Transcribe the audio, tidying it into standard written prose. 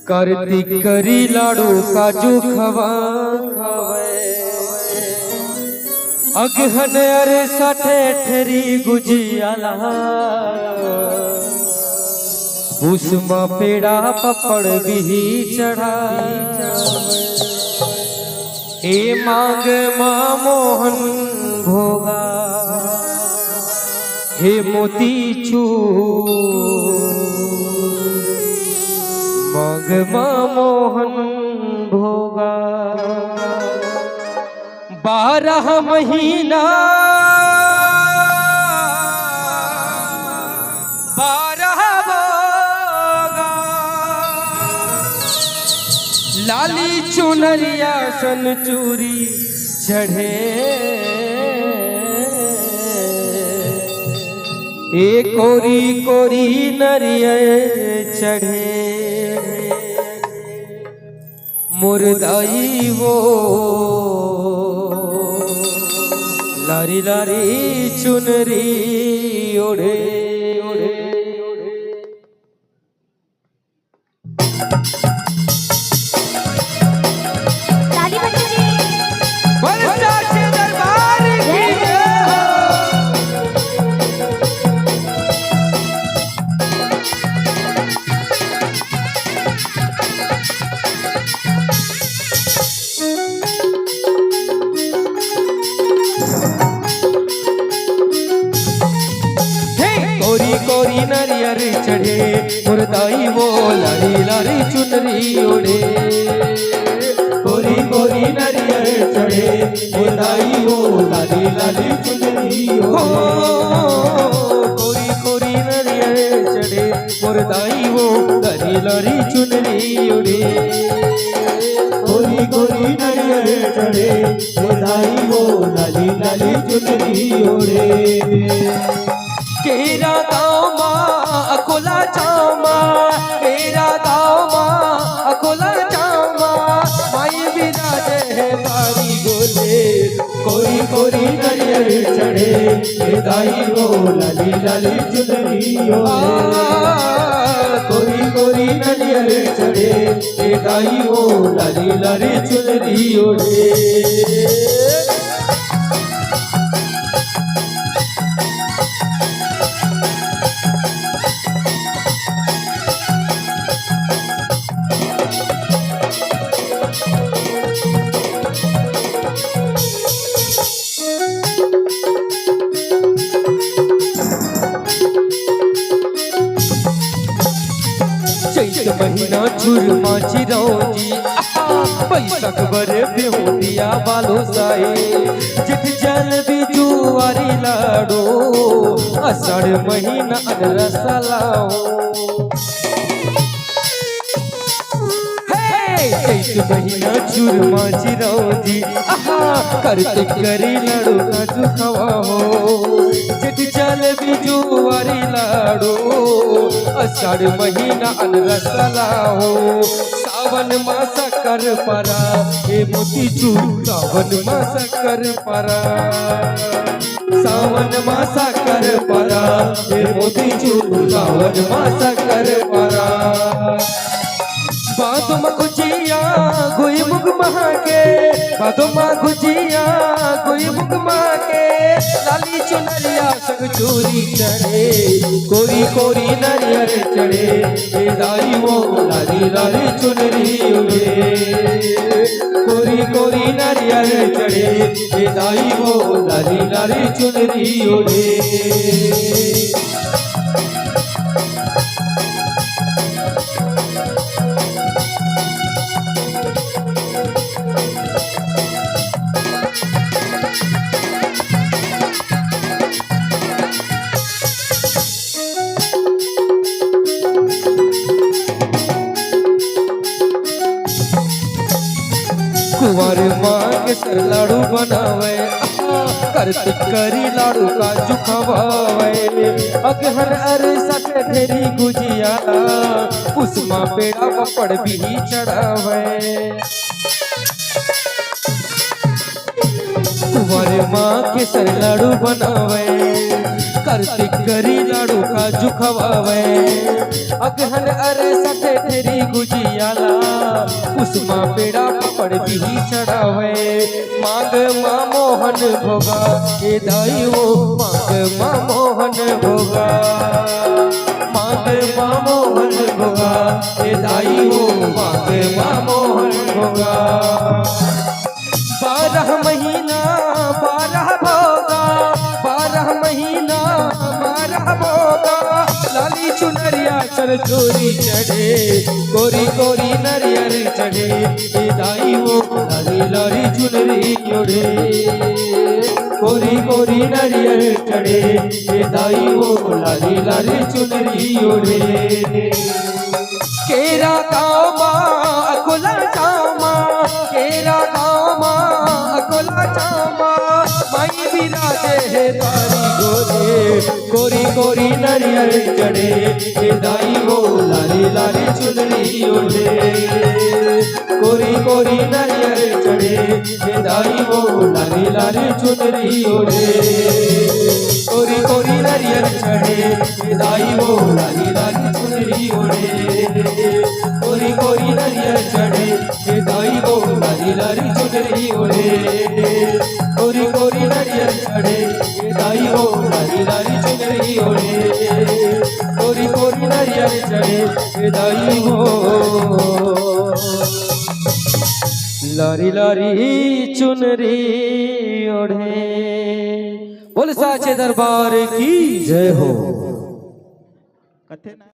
कार्तिक करी लाडू काजू खवा खावे अगहन अरे साठे ठेरी गुजियाला उसमा पेड़ा पपड़ भी चढ़ा ए मांग मां मोहन भोगा हे मोती चू मांग मां मोहन भोगा 12 महीना 12 भोगा लाली चुनरिया सन चूरी चढ़े ए कोरी कोरी नरियर चढ़े मुर्दाई वो लारी लारी चुनरी ओढ़े ओढ़े कोरी नरियर चढ़े मुर्दाई वो लारी लारी चुनरी ओढ़े कोरी कोरी नरियर चढ़े मुर्दाई वो लारी लारी चुनरी ओढ़े कोरी कोरी नरियर चढ़े मुर्दाई वो लारी लारी चुनरी ओढ़े कोरी कोरी नरियर चढ़े मुर्दाई वो लारी लारी चुनरी ओढ़े केरा गाँव माँ अकोला चामा केरा गाँव माँ अकोला चामा माई विराजे है बारी बोले कोरी कोरी नरियर चढ़े दाई वो लाली लाली चुनरी कोरी कोरी नरियर चढ़े दाई वो लाली लाली चुनरी ओढ़े महीना झुरमा चिरौजी पैसा बरे बेहुदिया बालो साए जिठ जल बिजुआरी लाडो अषाढ़ महीना रसलाओ महीना झुरमा चिरौजी कार्तिक करी लाडू काजू खवा हो जिठ जल बिजुआरी लाडो अषाढ़ महीना रसला हो सावन मास कर परा हे मोती चूर सावन मास कर परा सावन मास कर परा हे मोती चूर सावन मास कर परा बादुम गुजिया गुई मुग महाके बादुम गुजिया गुई मुग महाके लाली चुनरिया संग चूरी चढ़े कोरी कोरी नरियर चढ़े दाई वो लाली लाली चुनरी उड़े कोरी कोरी नरियर चढ़े दाई वो लाली लाली चुनरी उड़े कुंवर माँ के सर लाडू बनावे कार्तिक करी लाडू काजू खवावे अगहन अरे साथे ढेरी गुजिया उसमा पेड़ा पपड़ भी चढ़ावे कुंवर माँ के सर लाडू बनावे कार्तिक करी लाडू काजू खवावे अगहन अरे सठे ठेरी गुजियाला उस्मा पेड़ा पपड़ भी चढ़ावे मांग माँ मोहन भोगा ए दाई वो मांग माँ मोहन भोगा मांग माँ मोहन भोगा ए दाई वो मांग माँ मोहन भोगा 12 महीना 12 भोगा 12 महीना 12 भोगा लाली चुनरिया सर चोरी चढ़े कोरी कोरी नरियर चढ़े ए दाई वो लाली लाली चुनरी ओढ़े कोरी कोरी नरियर चढ़े ए दाई वो लाली लाली चुनरी ओढ़े केरा कामा अकोला चामा केरा कामा अकोला चामा माई विराजे है तारी गोरे कोरी कोरी नरियर चढ़े ए दाई वो लाली लाली चुनरी ओढ़े कोरी कोरी नरियर चढ़े ए दाई वो लाली लाली चुनरी ओढ़े कोरी कोरी नरियर चढ़े ए दाई वो लाली लाली चुनरी ओढ़े कोरी कोरी नरियर चढ़े ए दाई वो लाली लाली चुनरी ओढ़े कोरी कोरी नरियर चढ़े ए दाई वो लाली लाली चुनरी ओढ़े कोरी कोरी नरियर चढ़े ए दाई वो लारी लारी चुनरी ओढ़े। बोल साचे दरबार की जय हो।